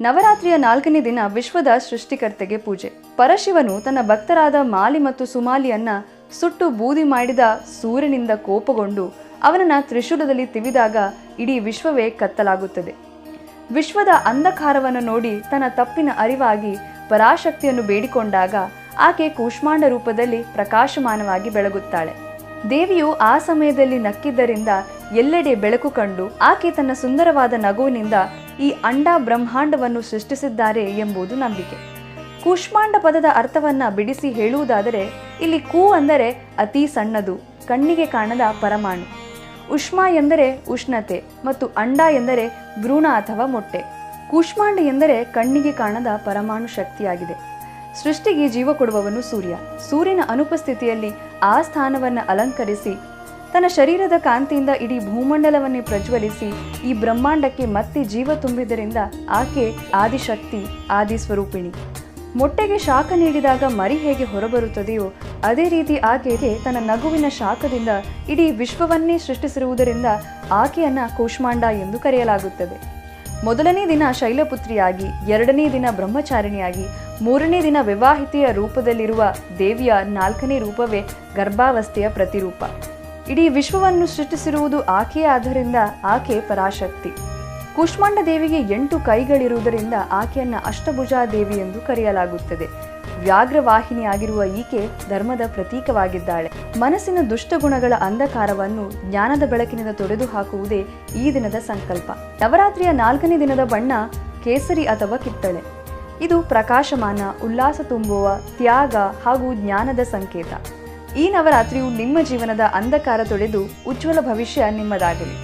ನವರಾತ್ರಿಯ 4ನೇ ದಿನ ವಿಶ್ವದ ಸೃಷ್ಟಿಕರ್ತೆಗೆ ಪೂಜೆ. ಪರಶಿವನು ತನ್ನ ಭಕ್ತರಾದ ಮಾಲಿ ಮತ್ತು ಸುಮಾಲಿಯನ್ನ ಸುಟ್ಟು ಬೂದಿ ಮಾಡಿದ ಸೂರ್ಯನಿಂದ ಕೋಪಗೊಂಡು ಅವನನ್ನ ತ್ರಿಶೂಲದಲ್ಲಿ ತಿವಿದಾಗ ಇಡೀ ವಿಶ್ವವೇ ಕತ್ತಲಾಗುತ್ತದೆ. ವಿಶ್ವದ ಅಂಧಕಾರವನ್ನು ನೋಡಿ ತನ್ನ ತಪ್ಪಿನ ಅರಿವಾಗಿ ಪರಾಶಕ್ತಿಯನ್ನು ಬೇಡಿಕೊಂಡಾಗ ಆಕೆ ಕೂಷ್ಮಾಂಡ ರೂಪದಲ್ಲಿ ಪ್ರಕಾಶಮಾನವಾಗಿ ಬೆಳಗುತ್ತಾಳೆ. ದೇವಿಯು ಆ ಸಮಯದಲ್ಲಿ ನಕ್ಕಿದ್ದರಿಂದ ಎಲ್ಲೆಡೆ ಬೆಳಕು ಕಂಡು ಆಕೆ ತನ್ನ ಸುಂದರವಾದ ನಗುವಿನಿಂದ ಈ ಅಂಡ ಬ್ರಹ್ಮಾಂಡವನ್ನು ಸೃಷ್ಟಿಸಿದ್ದಾರೆ ಎಂಬುದು ನಂಬಿಕೆ. ಕೂಷ್ಮಾಂಡ ಪದದ ಅರ್ಥವನ್ನ ಬಿಡಿಸಿ ಹೇಳುವುದಾದರೆ ಇಲ್ಲಿ ಕು ಅಂದರೆ ಅತಿ ಸಣ್ಣದು, ಕಣ್ಣಿಗೆ ಕಾಣದ ಪರಮಾಣು. ಉಷ್ಮ ಎಂದರೆ ಉಷ್ಣತೆ ಮತ್ತು ಅಂಡ ಎಂದರೆ ಭ್ರೂಣ ಅಥವಾ ಮೊಟ್ಟೆ. ಕೂಷ್ಮಾಂಡ ಎಂದರೆ ಕಣ್ಣಿಗೆ ಕಾಣದ ಪರಮಾಣು ಶಕ್ತಿಯಾಗಿದೆ. ಸೃಷ್ಟಿಗೆ ಜೀವ ಕೊಡುವವನು ಸೂರ್ಯ. ಸೂರ್ಯನ ಅನುಪಸ್ಥಿತಿಯಲ್ಲಿ ಆ ಸ್ಥಾನವನ್ನು ಅಲಂಕರಿಸಿ ತನ್ನ ಶರೀರದ ಕಾಂತಿಯಿಂದ ಇಡೀ ಭೂಮಂಡಲವನ್ನೇ ಪ್ರಜ್ವಲಿಸಿ ಈ ಬ್ರಹ್ಮಾಂಡಕ್ಕೆ ಮತ್ತೆ ಜೀವ ತುಂಬಿದ್ದರಿಂದ ಆಕೆ ಆದಿಶಕ್ತಿ, ಆದಿ ಸ್ವರೂಪಿಣಿ. ಮೊಟ್ಟೆಗೆ ಶಾಖ ನೀಡಿದಾಗ ಮರಿ ಹೇಗೆ ಹೊರಬರುತ್ತದೆಯೋ ಅದೇ ರೀತಿ ಆಕೆಗೆ ತನ್ನ ನಗುವಿನ ಶಾಖದಿಂದ ಇಡೀ ವಿಶ್ವವನ್ನೇ ಸೃಷ್ಟಿಸಿರುವುದರಿಂದ ಆಕೆಯನ್ನ ಕೂಷ್ಮಾಂಡ ಎಂದು ಕರೆಯಲಾಗುತ್ತದೆ. ಮೊದಲನೇ ದಿನ ಶೈಲಪುತ್ರಿಯಾಗಿ, 2ನೇ ದಿನ ಬ್ರಹ್ಮಚಾರಿಣಿಯಾಗಿ, 3ನೇ ದಿನ ವಿವಾಹಿತೆಯ ರೂಪದಲ್ಲಿರುವ ದೇವಿಯ 4ನೇ ರೂಪವೇ ಗರ್ಭಾವಸ್ಥೆಯ ಪ್ರತಿರೂಪ. ಇಡೀ ವಿಶ್ವವನ್ನು ಸೃಷ್ಟಿಸಿರುವುದು ಆಕೆಯೇ ಆದ್ದರಿಂದ ಆಕೆ ಪರಾಶಕ್ತಿ. ಕೂಷ್ಮಾಂಡ ದೇವಿಗೆ 8 ಕೈಗಳಿರುವುದರಿಂದ ಆಕೆಯನ್ನ ಅಷ್ಟಭುಜಾ ದೇವಿ ಎಂದು ಕರೆಯಲಾಗುತ್ತದೆ. ವ್ಯಾಘ್ರವಾಹಿನಿಯಾಗಿರುವ ಈಕೆ ಧರ್ಮದ ಪ್ರತೀಕವಾಗಿದ್ದಾಳೆ. ಮನಸ್ಸಿನ ದುಷ್ಟಗುಣಗಳ ಅಂಧಕಾರವನ್ನು ಜ್ಞಾನದ ಬೆಳಕಿನಿಂದ ತೊಡೆದು ಹಾಕುವುದೇ ಈ ದಿನದ ಸಂಕಲ್ಪ. ನವರಾತ್ರಿಯ 4ನೇ ದಿನದ ಬಣ್ಣ ಕೇಸರಿ ಅಥವಾ ಕಿತ್ತಳೆ. ಇದು ಪ್ರಕಾಶಮಾನ, ಉಲ್ಲಾಸ ತುಂಬುವ, ತ್ಯಾಗ ಹಾಗೂ ಜ್ಞಾನದ ಸಂಕೇತ. ಈ ನವರಾತ್ರಿಯು ನಿಮ್ಮ ಜೀವನದ ಅಂಧಕಾರ ತೊಡೆದು ಉಜ್ವಲ ಭವಿಷ್ಯ ನಿಮ್ಮದಾಗಲಿ.